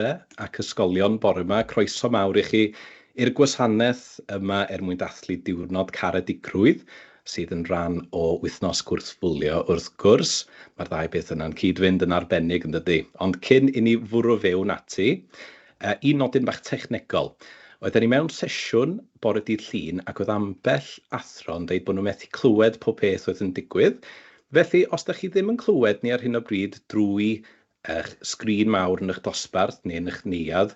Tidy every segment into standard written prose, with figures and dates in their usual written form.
ac ysgolion bore yma. Croeso mawr i chi i'r gwasanaeth yma mwyn dathlu diwrnod caredigrwydd sydd yn rhan o wythnos gwrthfwlio wrth gwrs. Mae'r ddau beth yna'n cyd-fynd yn arbennig yn dydy. Ond cyn i ni fwrw fewn ati, un nodyn bach technegol. Oedden ni mewn sesiwn bore dydd Llun ac oedd ambell athro'n deud bod nhw'n methu clywed pob peth oedd yn digwydd. Felly, os ydych chi ddim yn clywed ni ar hyn o bryd drwy eich sgrin mawr yn eich dosbarth neu yn eich neuadd,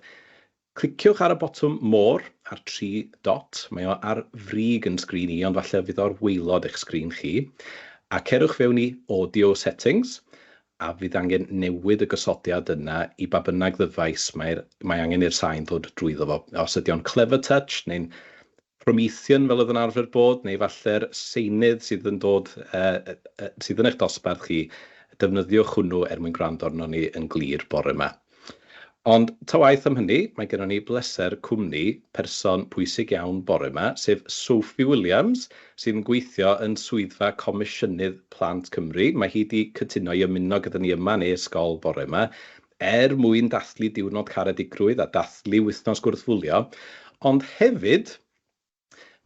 cliciwch ar y botwm More ar 3 dot. Mae o ar frig yn sgrin i, ond falle fydd o'r waelod eich sgrin chi. A cerwch fewn i Audio Settings, a fydd angen newid y gosodiad yna i ba bynnag ddyfais mae angen i'r sain ddod drwyddo fo. Os ydy o'n Clever Touch neu'n Promethean fel oedd yn arfer bod, neu falle'r seinydd sydd yn dod sydd yn eich dosbarth chi, defnyddiwch hwnnw mwyn gwrando arno ni yn glir bore yma. Ond ta waith am hynny, mae gennym ni bleser cwmni person pwysig iawn bore yma, sef Sophie Williams, sydd yn gweithio yn Swyddfa Comisiynydd Plant Cymru. Mae hi wedi cytuno i ymuno gyda ni yma neu ysgol bore yma, mwyn dathlu diwrnod caredigrwydd a dathlu wythnos gwrthfwlio, ond hefyd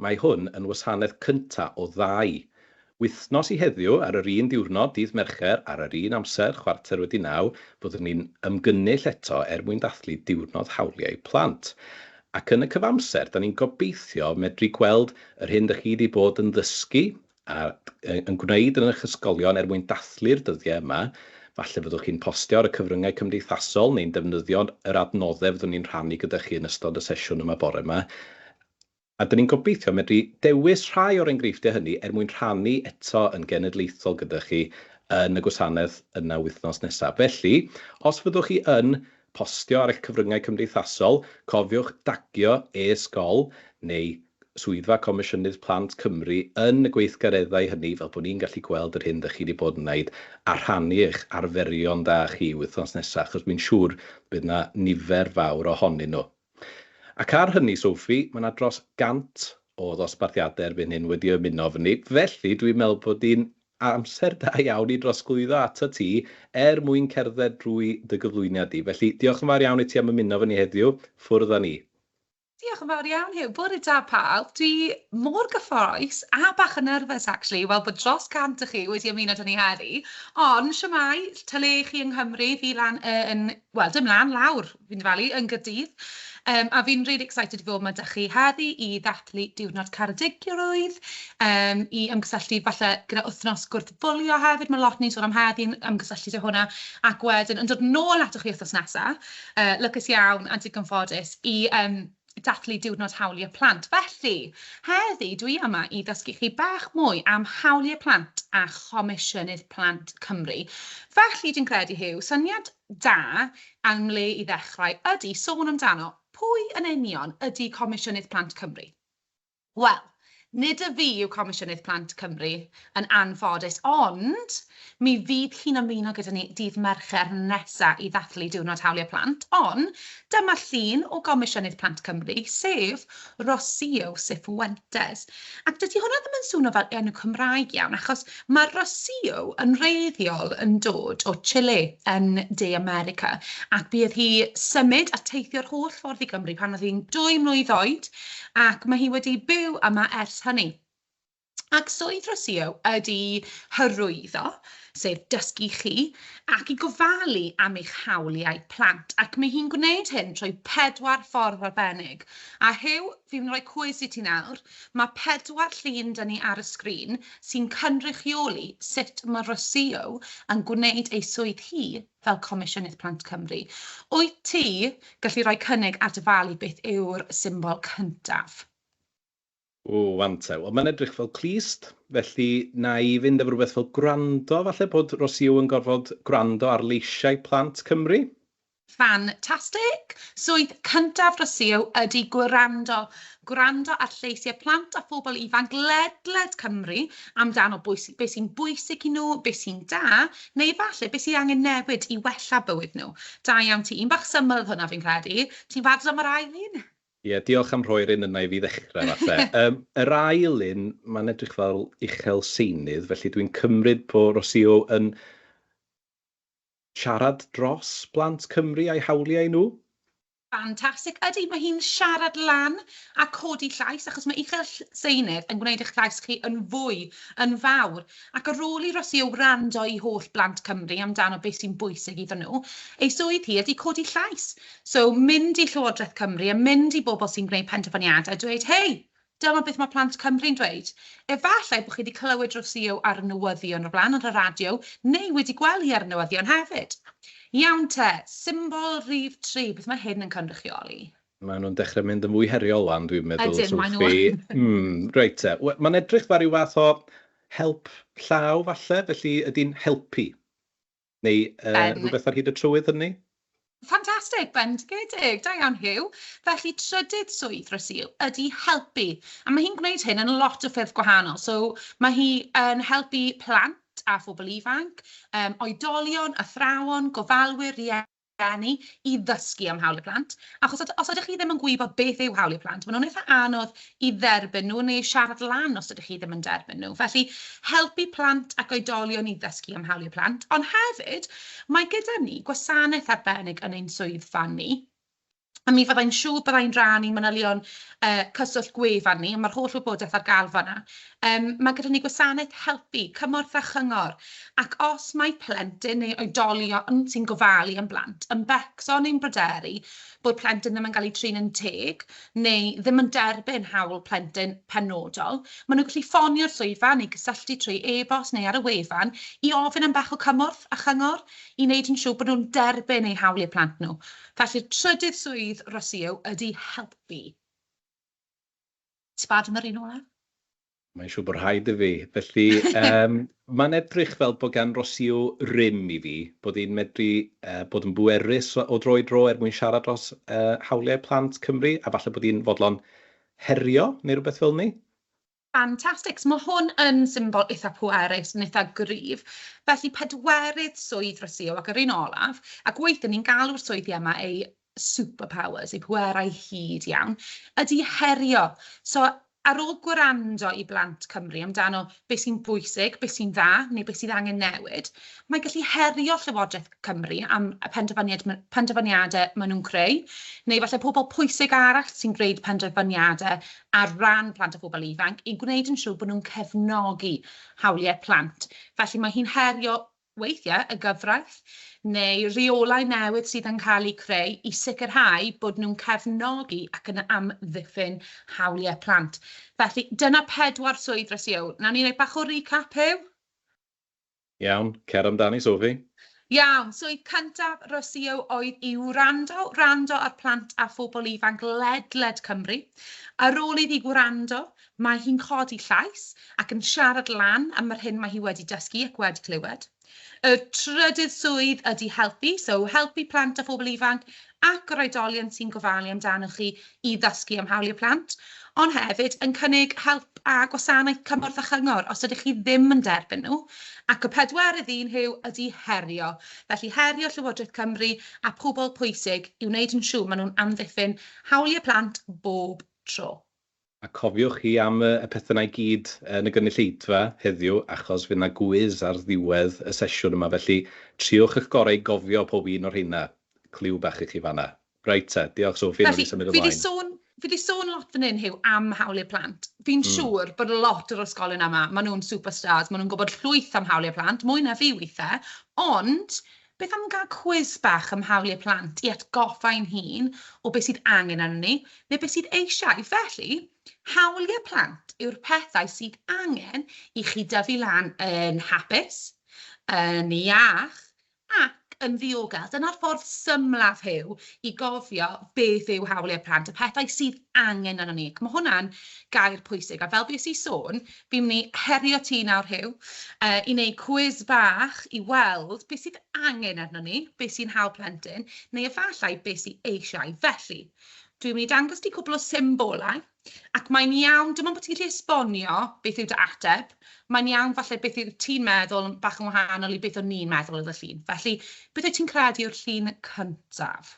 mae hwn yn wasanaeth cyntaf o 2. Wythnos i heddiw ar yr un diwrnod, dydd Mercher, ar yr un amser, 8:45, byddwn ni'n ymgynnull eto mwyn dathlu diwrnod hawliau plant. Ac yn y cyfamser, da ni'n gobeithio medru gweld yr hyn ydych chi wedi bod yn ddysgu a yn gwneud yn eich ysgolion mwyn dathlu'r dyddiau yma. Falle fyddwch chi'n postio ar y cyfryngau cymdeithasol neu'n defnyddio yr adnoddau fyddwn ni'n rhannu gyda chi yn ystod y sesiwn yma bore yma. A dyn ni'n gobeithio medru dewis rhai o'r enghreifftiau hynny mwyn rhannu eto yn genedlaethol gyda chi yn y gwasanaeth yna wythnos nesaf. Felly, os fyddwch chi yn postio ar eich cyfryngau cymdeithasol, cofiwch dagio e-sgol neu Swyddfa Comisiynydd Plant Cymru yn y gweithgareddau hynny fel bod ni'n gallu gweld yr hyn ydych chi wedi bod yn gwneud a rhannu eich arferion da chi wythnos nesaf, achos mi'n siŵr bydd yna nifer fawr ohonyn nhw. Ac ar hynny, Sophie, mae yna dros 100 o ddosbarthiadau erbyn hyn wedi ymuno fy ni. Felly, dwi'n meddwl bod hi'n amser da iawn i drosglwyddo ato ti mwyn cerdded drwy dy gyflwyniad di. Felly, diolch yn fawr iawn i ti am ymuno fy ni heddiw. Ffwrdd â ni. Diolch yn fawr iawn, Hugh. Bore da pawb. Dwi mor gyffroes a bach yn nerfus, actually, wel bod dros 100 chi wedi ymuno dyn ni heddi. Ond, siwmai, tyle chi yng Nghymru, fi lan wel, dim lan, lawr, fi'n falu, yn Gydydd. A fi'n really excited i fod yma 'da chi heddi i ddathlu diwrnod caredigrwydd, i ymgysylltu falle gyda wythnos gwrthfwlio hefyd. Mae lot ni'n sôn am heddi'n ymgysylltu â hwnna, ac wedyn yn dod nôl atoch chi wythnos nesaf, lycus iawn a digon ffodus i dathlu diwrnod hawliau plant. Felly, heddi dwi yma i ddysgu chi bach mwy am hawliau plant a Chomisiynydd Plant Cymru. Felly, dwi'n credu, Hugh, syniad da am le i ddechrau ydy sôn amdano pwy yn union ydy Comisiynydd Plant Cymru? Wel, nid y fi yw Comisiynydd Plant Cymru yn anffodus, ond mi fydd chi'n ymuno gyda ni dydd Mercher nesaf i ddathlu diwrnod hawliau plant, ond dyma llun o Comisiynydd Plant Cymru, sef Rocio Sifuentes. Ac dydy hwnna ddim yn swnio fel enw Cymraeg iawn, achos mae Rocio yn wreiddiol yn dod o Chile yn De America, ac bydd hi symud a teithio'r holl ffordd i Gymru pan oedd hi'n 2 mlwydd oed, ac mae hi wedi byw yma ers hynny. Ac swydd Rocio ydy hyrwyddo, sef dysgu chi, ac i gofalu am eich hawliau plant. Ac mae hi'n gwneud hyn trwy 4 ffordd arbennig. A Hugh, fi'n rhoi cwis i ti nawr, mae 4 llun dyn ni ar y sgrin sy'n cynrychioli sut mae Rocio yn gwneud ei swydd hi fel Comisiynydd Plant Cymru. Wyt ti gallu rhoi cynnig at dyfalu beth yw'r symbol cyntaf? Wante. Wel, mae'n edrych fel clust, felly na i fynd efo rhywbeth fel gwrando, falle bod Rocio yn gorfod gwrando ar leisiau Plant Cymru? Fantastic! Swydd cyntaf Rocio ydy gwrando ar lleisiau plant a phobl ifanc ledled Cymru amdano beth sy'n bwysig i nhw, beth sy'n da, neu falle beth sy'n angen newid i wella bywyd nhw. Da iawn ti. Un bach syml hwnna fi'n credu. Ti'n barod am yr ail un? Ie, diolch am rhoi'r un yna i fi ddechrau falle. Yr ail un, mae'n edrych fel uchel seinydd, felly dwi'n cymryd bod Rocio yn siarad dros Plant Cymru a'i hawliau nhw. Fantastic. Ydy, mae hi'n siarad lan a codi llais, achos mae uchel seunydd yn gwneud eich llais chi yn fwy, yn fawr. Ac ar ôl i Rosi o wrando i holl blant Cymru amdano beth sy'n bwysig iddyn nhw, ei swydd hi ydy codi llais. So, mynd i Llywodraeth Cymru a mynd i bobl sy'n gwneud penderfyniadau a dweud, hei, dyma beth mae plant Cymru'n dweud. Efallai bod chi wedi clywed Rosi ar y newyddion o'r blaen ar y radio, neu wedi gweld hi ar y newyddion hefyd. Iawn te, symbol rhif 3, beth mae hyn yn cynrychioli? Maen nhw'n dechrau mynd yn fwy heriol lan, dwi'n meddwl. Ydyn, maen nhw. Reit te. Mae'n edrych fel rhyw fath o help llaw falle, felly ydy'n helpu. Neu rhywbeth ar hyd y trywydd hynny? Ffantastig, bendigedig, da iawn Hugh. Felly trydydd swydd Rosil ydy helpu. A mae hi'n gwneud hyn yn lot o ffyrdd gwahanol. So mae hi yn helpu plant a phobl ifanc, oedolion, athrawon, gofalwyr, rieni i ddysgu am hawliau plant. Achos os ydych chi ddim yn gwybod beth yw hawliau plant, maen nhw'n eitha anodd i dderbyn nhw neu siarad lan os ydych chi ddim yn derbyn nhw. Felly, helpu plant ac oedolion i ddysgu am hawliau plant. Ond hefyd, mae gyda ni gwasanaeth arbennig yn ein swyddfa ni. A mi fyddai'n siŵr byddai'n rannu manylion cyswllt gwefan ni, mae'r holl wybodaeth ar gael fanna. Mae gyda ni gwasanaeth helpu, cymorth a chyngor, ac os mae plentyn neu oedolion sy'n gofalu yn blant yn becso neu'n bryderu bod plentyn ddim yn cael ei trin yn teg, neu ddim yn derbyn hawl plentyn penodol, maen nhw'n gallu ffonio'r swyddfa neu gysylltu trwy e-bost neu ar y wefan i ofyn am bach o cymorth a chyngor i wneud yn siŵr bod nhw'n derbyn eu hawliau plant nhw. Felly'r trydydd swydd Rosio ydy helpu. Sbad yn yr un ola? Mae'n siŵr bod rhaid i fi. Felly, mae'n edrych fel bod gan Rosio rym i fi, bod hi'n medru bod yn bwerus o dro i dro mwyn siarad dros hawliau plant Cymru, a falle bod hi'n fodlon herio neu rhywbeth fel ni. Fantastic. So mae hwn yn symbol eitha pwerus, yn eitha gryf. Felly pedwerydd swydd Rosio ac yr un olaf, ac weithio ni'n galw'r swyddi yma ei superpowers, eu pwerau hyd iawn, ydy herio. So ar ôl gwrando i blant Cymru amdano beth sy'n bwysig, beth sy'n dda, neu beth sydd angen newid, mae gallu herio Llywodraeth Cymru am y penderfyniadau maen nhw'n creu, neu falle pobl pwysig arall sy'n gwneud penderfyniadau ar ran plant a phobl ifanc i gwneud yn siŵr bod nhw'n cefnogi hawliau plant. Felly mae hi'n herio weithiau y gyfraith neu reolau newydd sydd yn cael eu creu i sicrhau bod nhw'n cefnogi ac yn amddiffyn hawliau plant. Felly, dyna 4 swydd Rosio. Nawn ni wneud bach o recap yw? Iawn, cer amdani, Sophie. Iawn, swydd cyntaf Rosio oedd i wrando ar plant a phobl ifanc ledled Cymru. Ar ôl iddi gwrando, mae hi'n codi llais ac yn siarad lan am yr hyn mae hi wedi dysgu ac wedi clywed. Y trydydd swydd ydy helpu, so helpu plant a phobl ifanc ac yr oedolion sy'n gofalu amdano chi i ddysgu am hawliau plant, ond hefyd yn cynnig help a gwasanaeth cymorth a chyngor os ydych chi ddim yn derbyn nhw. Ac y 4ydd un ydy herio. Felly herio Llywodraeth Cymru a pobl pwysig i wneud yn siŵr maen nhw'n amddiffyn hawliau plant bob tro. A cofiwch chi am y pethau yna i gyd yn y gynulleidfa heddiw, achos fydd yna gwiz ar ddiwedd y sesiwn yma, felly triwch eich gorau i gofio pob un o'r hynna. Cliw bach i chi fanna. Reit te, diolch Sophie. Felly, fi di sôn lot fan hyn am hawliau plant. Fi'n siŵr bod lot o'r ysgolion yma, maen nhw'n superstars, maen nhw'n gwybod llwyth am hawliau plant, mwy na fi weithiau, ond beth am gael cwiz bach am hawliau plant i atgoffau'n hun o beth sydd angen arno ni, neu beth sydd eisiau. Felly, hawliau plant yw'r pethau sydd angen i chi dyfu lan yn hapus, yn iach, ac yn ddiogel. Dyna'r ffordd symlaf Huw i gofio beth yw hawliau plant, y pethau sydd angen arno ni. Mae hwnna'n gair pwysig, a fel beth sy'n sôn, fi'n mynd i herio ti nawr Huw, i wneud cwiz bach i weld beth sydd angen arno ni, beth sy'n hawl plentyn, neu efallai beth sydd eisiau. Felly, dwi'n mynd i dangos ti cwbl o symbolau, ac mae'n iawn, dim ond bod ti'n gallu esbonio beth yw dy ateb, mae'n iawn falle beth yw ti'n meddwl bach yn wahanol i beth o'n ni'n meddwl oedd y llun. Felly, beth wyt ti'n credu yw'r llun cyntaf?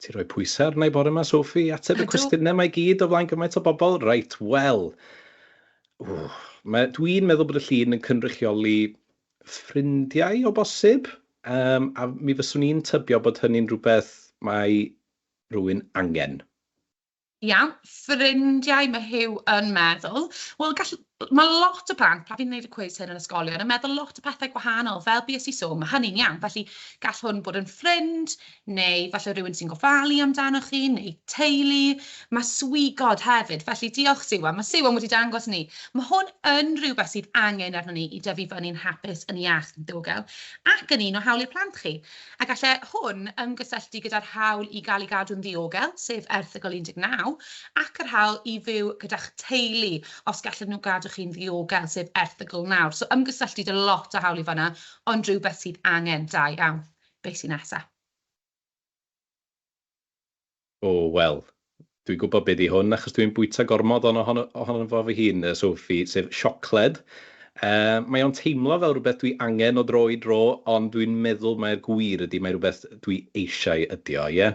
Ti'n rhoi pwysau arna i bore yma, Sophie, ateb y cwestiynau mae gyd o flaen gymaint o bobl. Reit, wel, dwi'n meddwl bod y llun yn cynrychioli ffrindiau o bosib, a mi fyswn i'n tybio bod hynny'n rhywbeth mae rhywun angen? Iawn, ffrindiau mae Hugh yn meddwl. Wel, mae lot o plant, pa fi'n gwneud y cwis hyn yn ysgolion, yn meddwl lot o pethau gwahanol, fel bues i sôn, mae hynny'n iawn. Felly, gall hwn bod yn ffrind, neu falle rhywun sy'n gofalu amdanoch chi, neu teulu. Mae swigod hefyd, felly diolch Siwan. Mae Siwan wedi dangos ni. Mae hwn yn rhywbeth sydd angen arno ni i dyfu fyny'n hapus yn iach yn diogel, ac yn un o hawliau plant chi. A gallai hwn ymgysylltu gyda'r hawl i gael ei gadw'n ddiogel, sef erthygl 19, ac yr hawl i fyw gyda'ch teulu, os gallen nhw gadw chi'n ddiogel, sef erthygl 9. So ymgysylltu dy lot o hawl i fanna, ond rhywbeth sydd angen da iawn. Be sy'n nesaf? Wel, dwi'n gwybod beth i hwn, achos dwi'n bwyta gormod ohono fo fy hun, Sophie, sef siocled. Mae o'n teimlo fel rhywbeth dwi angen o dro i dro, ond dwi'n meddwl mae'r gwir ydy, mae rhywbeth dwi eisiau ydy o, ie?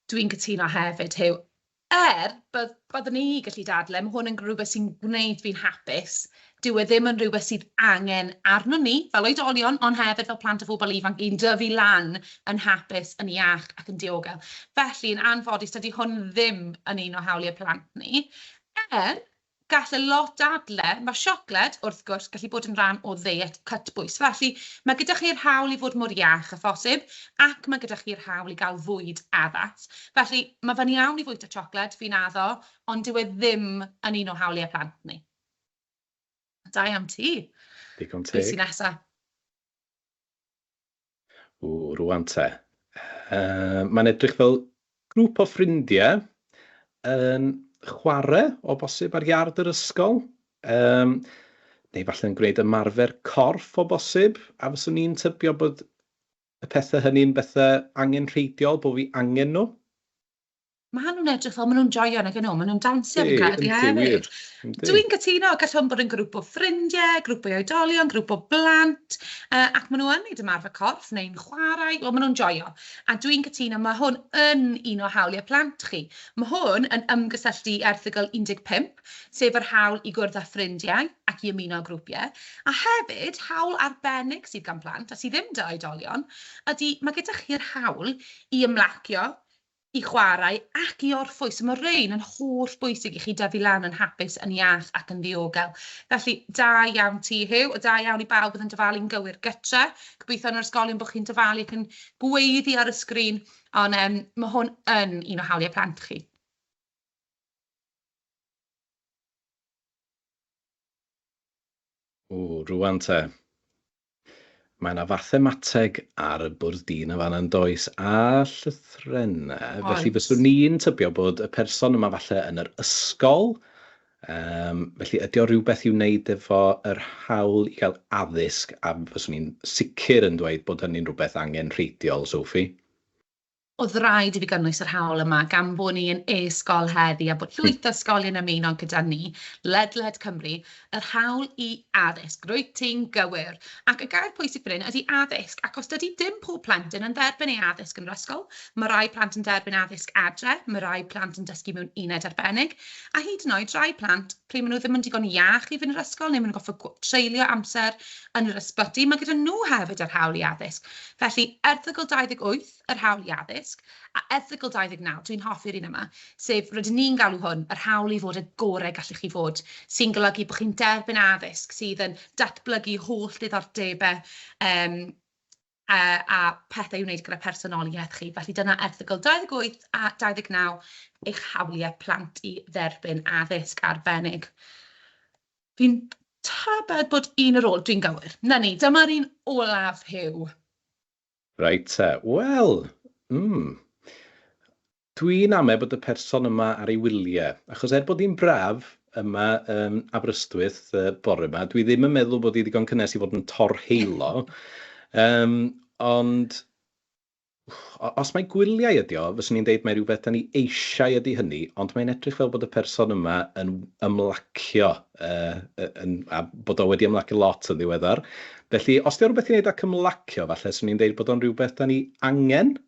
Dwi'n cytuno hefyd, Hugh. Byddwn ni gallu dadle, mae hwn yn rhywbeth sy'n gwneud fi'n hapus. Dyw e ddim yn rhywbeth sydd angen arno ni, fel oedolion, ond hefyd fel plant a phobl ifanc i'n dyfu lan yn hapus, yn iach ac yn diogel. Felly, yn anffodus, dydy hwn ddim yn un o hawliau plant ni. Gall y lot dadle, mae siocled, wrth gwrs, gallu bod yn rhan o ddiet cytbwys. Felly, mae gyda chi'r hawl i fod mor iach a phosib, ac mae gyda chi'r hawl i gael fwyd addas. Felly, mae fe'n iawn i fwyta siocled, fi'n addo, ond dyw e ddim yn un o hawliau plant ni. Da am ti. Digon teg. Be sy'n nesaf? Rwan te. Mae'n edrych fel grŵp o ffrindiau yn chwarae o bosib ar iard yr ysgol. Neu falle yn gwneud ymarfer corff o bosib, a fyswn ni'n tybio bod y pethau hynny'n bethau angenrheidiol, bod fi angen nhw. Mae nhw'n edrych fel maen nhw'n joio nag nhw, maen nhw'n dansio fi'n credu Yndi, hefyd. wir. Dwi'n cytuno, gall hwn bod yn grŵp o ffrindiau, grŵp o oedolion, grŵp o blant, ac maen nhw yn neud ymarfer corff neu'n chwarae, wel maen nhw'n joio. A dwi'n cytuno, mae hwn yn un o hawliau plant chi. Mae hwn yn ymgysylltu erthygl 15, sef yr hawl i gwrdd â ffrindiau ac i ymuno grwpiau. A hefyd, hawl arbennig sydd gan plant, a sydd ddim dy oedolion, ydy mae gyda chi'r hawl i ymlacio, i chwarae ac i orffwys. Mae rhain yn holl bwysig i chi dyfu lan yn hapus, yn iach ac yn ddiogel. Felly, da iawn ti Hugh, a da iawn i bawb bydd yn dyfalu'n gywir gytre. Gobeithio yn yr ysgolion bod chi'n dyfalu ac yn gweiddi ar y sgrin, ond mae hwn yn un o hawliau plant chi. Rwan te. Mae yna fathemateg ar y bwrdd dyn y fan yn does, a llythrennau. Felly fyswn ni'n tybio bod y person yma falle yn yr ysgol. Felly ydy o rhywbeth i'w wneud efo yr hawl i gael addysg, a fyswn ni'n sicr yn dweud bod hynny'n rhywbeth angenrheidiol, Sophie. Oedd rhaid i fi gynnwys yr hawl yma gan bod ni yn e-sgol heddi a bod llwyth o ysgolion ymuno gyda ni, ledled Cymru, yr hawl i addysg, rwyt ti'n gywir. Ac y gair pwysig fan hyn ydy addysg, ac os dydy dim pob plentyn yn derbyn ei addysg yn yr ysgol, mae rai plant yn derbyn addysg adre, mae rai plant yn dysgu mewn uned arbennig, a hyd yn oed rai plant, pryd maen nhw ddim yn digon iach i fynd i'r ysgol, neu maen nhw'n goffa treulio amser yn yr ysbyty, mae gyda nhw hefyd yr hawl i addysg. Felly, erthygl 28, yr hawl i addysg, a erthygl 29, dwi'n hoffi'r un yma, sef rydyn ni'n galw hwn yr hawl i fod y gorau gallech chi fod, sy'n golygu bod chi'n derbyn addysg sydd yn datblygu holl diddordebau a pethau i wneud gyda personoliaeth chi. Felly dyna erthygl 28 a 29, eich hawliau plant i dderbyn addysg arbennig. Fi'n tybed bod un ar ôl, dwi'n gywir. Na ni, dyma'r un olaf Hugh. Reit te, wel... Dwi'n amau bod y person yma ar ei wyliau, achos bod hi'n braf yma Aberystwyth bore yma, dwi ddim yn meddwl bod hi ddigon cynnes i fod yn torheilo, ond os mae gwyliau ydi o, fyswn ni'n deud mae rhywbeth da ni eisiau ydi hynny, ond mae'n edrych fel bod y person yma yn ymlacio, a bod o wedi ymlacio lot yn ddiweddar. Felly, os di o rhywbeth i wneud ac ymlacio, falle, swn ni'n deud bod o'n rhywbeth da ni angen.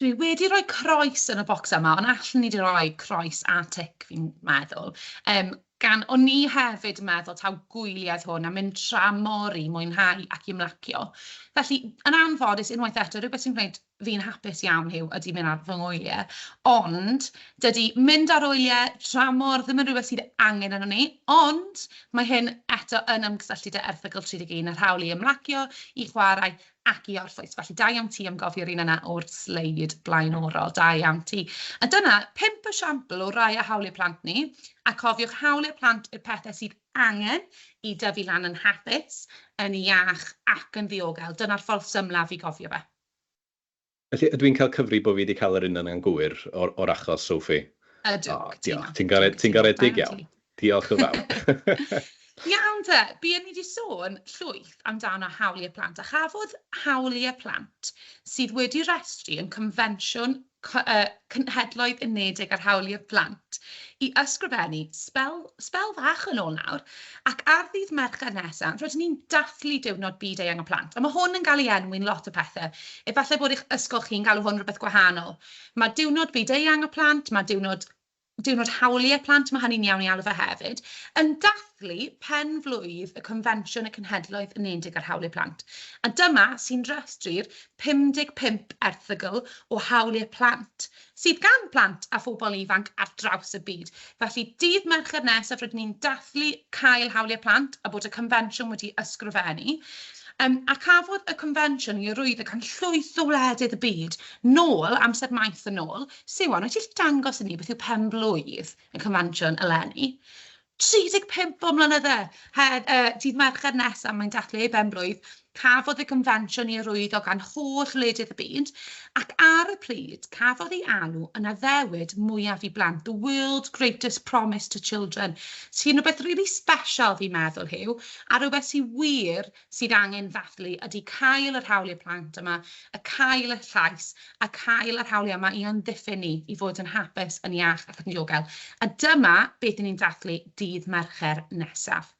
Dwi wedi rhoi croes yn y bocs yma, ond allwn ni wedi rhoi croes a tic fi'n meddwl. O'n ni hefyd yn meddwl taw gwyliau hwn a mynd tra mor i mwynhau ac i ymlacio. Felly, yn anffodus, unwaith eto, rhywbeth sy'n gwneud fi'n hapus iawn ydy mynd ar fy ngwyliau, ond dydy mynd ar wyliau dramor ddim yn rhywbeth sydd angen yno ni, ond mae hyn eto yn ymgysylltu â erthygl 31 yr hawliau ymlacio I chwarae ac I orffwys. Felly da iawn ti am gofio'r un yna o'r sleid blaenorol, da iawn ti. A dyna 5 esiampl o rai o hawliau plant ni, a cofiwch hawliau plant yw'r pethau sydd angen I dyfu lan yn hapus, yn iach ac yn ddiogel. Dyna'r ffordd symlaf I gofio fe. Felly, ydw i'n cael cyfri bod fi wedi cael yr un yna'n gywir o'r achos, Sophie? Ydw. Diolch, ti'n garedig iawn. Diolch yn fawr. Iawn te, bu ni wedi sôn llwyth amdano hawliau plant, a chafodd hawliau plant sydd wedi restru yn confensiwn cenhedloedd unedig ar hawliau plant I ysgrifennu spel fach yn ôl nawr, ac ar ddydd Mercher nesaf, rydyn ni'n dathlu diwrnod byd eang y plant. A mae hwn yn cael ei enwi'n lot o pethau. Efallai bod eich ysgol chi'n galw hwn rhywbeth gwahanol. Mae diwrnod byd eang y plant, mae diwrnod hawliau plant, mae hynny'n iawn I alw fe hefyd, yn dathlu pen flwydd y Confensiwn y Cenhedloedd Unedig ar Hawliau Plant. A dyma sy'n restru'r 55 erthygl o hawliau plant, sydd gan plant a phobl ifanc ar draws y byd. Felly, dydd Mercher nesaf rydyn ni'n dathlu cael hawliau plant a bod y Confensiwn wedi ysgrifennu. A cafodd y confensiwn I rwyddo gan llwyth o wledydd y byd nôl, amser maith yn ôl, Siwan, wyt ti'n dangos I ni beth yw pen blwydd y confensiwn eleni? 35 o mlynyddau. Dydd Mercher nesaf mae'n dathlu ei ben blwydd, cafodd y confensiwn I rwyddo gan holl wledydd y byd, ac ar y pryd cafodd ei alw yn addewid mwyaf I blant, the world's greatest promise to children, sy'n rhywbeth really special fi'n meddwl hiw, a rhywbeth sy'n wir sydd angen ddathlu ydy cael yr hawliau plant yma, y cael y llais, a cael yr hawliau yma I amddiffyn ni I fod yn hapus, yn iach ac yn diogel. A dyma beth ni'n dathlu dydd Mercher nesaf.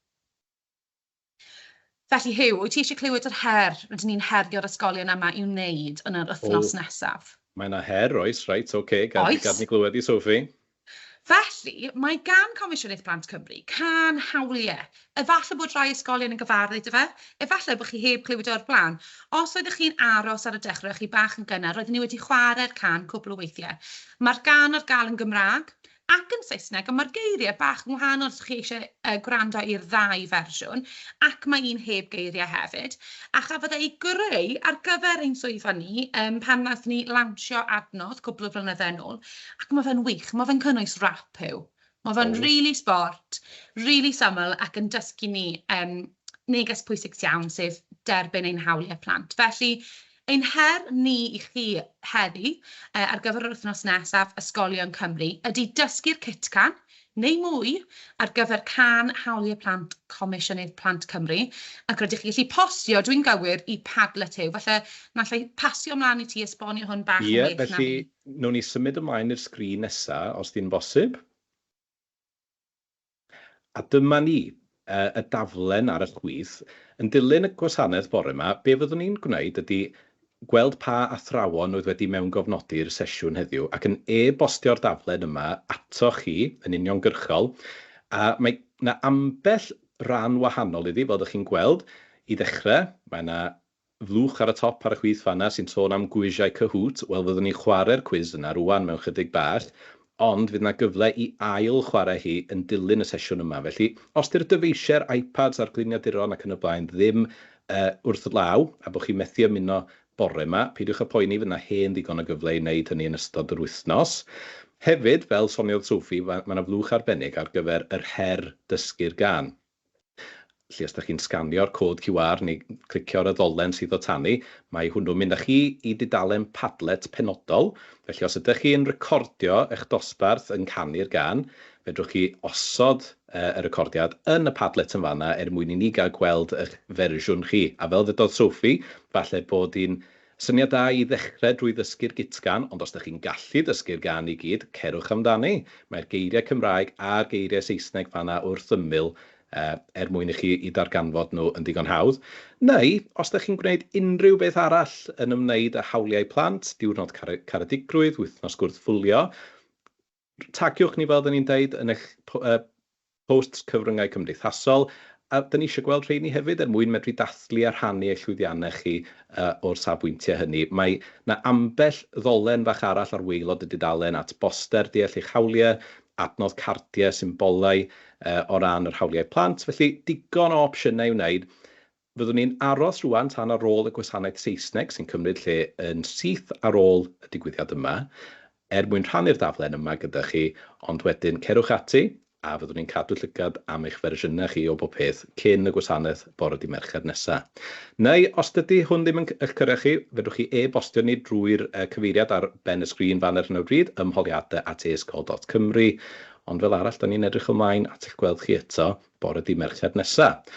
Felly Hyw, wyt ti eisiau clywed yr her rydyn ni'n herio'r ysgolion yma I wneud yn yr wythnos nesaf? Mae yna her, oes, reit, oce, gad ni glywed I Sophie. Felly, mae gan Comisiynydd Plant Cymru can hawliau. Efallai bod rhai ysgolion yn gyfarwydd â fe, efallai bod chi heb clywed o'r blaen. Os oeddech chi'n aros ar y dechrau chi bach yn gynnar, roeddwn ni wedi chwarae'r can cwbl o weithiau. Mae'r gan ar gael yn Gymraeg ac yn Saesneg, ond mae'r geiriau bach yn wahanol os chi eisiau gwrando i'r ddau fersiwn, ac mae un heb geiriau hefyd. A chafodd ei greu ar gyfer ein swyddfa ni, pan nath ni lawnsio adnodd cwbl o flynyddoedd yn ôl, ac mae fe'n wych, mae fe'n cynnwys rap Hyw. Mae fe'n really sport, really syml, ac yn dysgu ni neges pwysig iawn, sef derbyn ein hawliau plant. Felly, ein her ni I chi heddi ar gyfer yr wythnos nesaf ysgolion Cymru ydy dysgu'r kitcan, neu mwy, ar gyfer can hawliau plant Comisiynydd Plant Cymru, ac rydych chi gallu postio, dwi'n gywir, I Padlet Hyw. Felly, nallai pasio ymlaen I ti esbonio hwn bach yn well. Felly, nhw'n ni symud ymlaen i'r sgrin nesaf, os di'n bosib. A dyma ni, y daflen ar y chwith, yn dilyn y gwasanaeth bore yma, be fyddwn ni'n gwneud ydy gweld pa athrawon oedd wedi mewn gofnodi'r sesiwn heddiw ac yn e-bostio'r daflen yma ato chi yn uniongyrchol. A mae yna ambell ran wahanol iddi, fel ydych chi'n gweld. I ddechrau, mae yna flwch ar y top ar y chwith fanna sy'n sôn am gwisiau Cahoot. Wel, fyddwn ni'n chwarae'r cwiz yna rwan mewn chydig bach, ond fydd yna gyfle I ail chwarae hi yn dilyn y sesiwn yma. Felly, os di'r dyfeisiau'r iPads a'r gliniaduron ac yn y blaen ddim wrth law, a bod chi'n methu ymuno bore yma, peidiwch â poeni, fydd yna hen ddigon o gyfle I wneud hynny yn ystod yr wythnos. Hefyd, fel soniodd Sophie, mae yna flwch arbennig ar gyfer yr her dysgu'r gan. Felly, os ydych chi'n sganio'r cod QR neu clicio'r ddolen sydd o tannu, mae hwnnw'n mynd â chi I dudalen Padlet penodol. Felly, os ydych chi'n recordio eich dosbarth yn canu'r gan, fedrwch chi osod y recordiad yn y Padlet yn fanna mwyn I ni gael gweld eich fersiwn chi. A fel ddedodd Sophie, falle bod hi'n syniad da I ddechrau drwy ddysgu'r gitgan, ond os ydych chi'n gallu dysgu'r gan I gyd, cerwch amdani. Mae'r geiriau Cymraeg a'r geiriau Saesneg fanna wrth ymyl mwyn I chi I darganfod nhw yn digon hawdd. Neu, os ydych chi'n gwneud unrhyw beth arall yn ymwneud â hawliau plant, diwrnod caredigrwydd, wythnos gwrthfwlio, tagiwch ni fel ydyn ni'n deud yn eich posts cyfryngau cymdeithasol, a da ni eisiau gweld rheini hefyd mwyn medru dathlu a rhannu eich llwyddiannau chi o'r safbwyntiau hynny. Mae yna ambell ddolen fach arall ar waelod y dudalen at boster deall eich hawliau, adnodd cardiau, symbolau o ran yr hawliau plant. Felly, digon o opsiynau i wneud. Fyddwn ni'n aros rwan tan ar ôl y gwasanaeth Saesneg sy'n cymryd lle yn syth ar ôl y digwyddiad yma, mwyn rhannu'r daflen yma gyda chi, ond wedyn cerwch ati, a fyddwn ni'n cadw llygad am eich fersiynau chi o bob peth cyn y gwasanaeth bore dydd Mercher nesaf. Neu, os dydy hwn ddim yn eich cyrraedd chi, fedrwch chi e-bostio ni drwy'r cyfeiriad ar ben y sgrin fan ar hyn o bryd, ymholiadau@e-sgol.cymru. Ond fel arall, da ni'n edrych ymlaen at eich gweld chi eto bore dydd Mercher nesaf.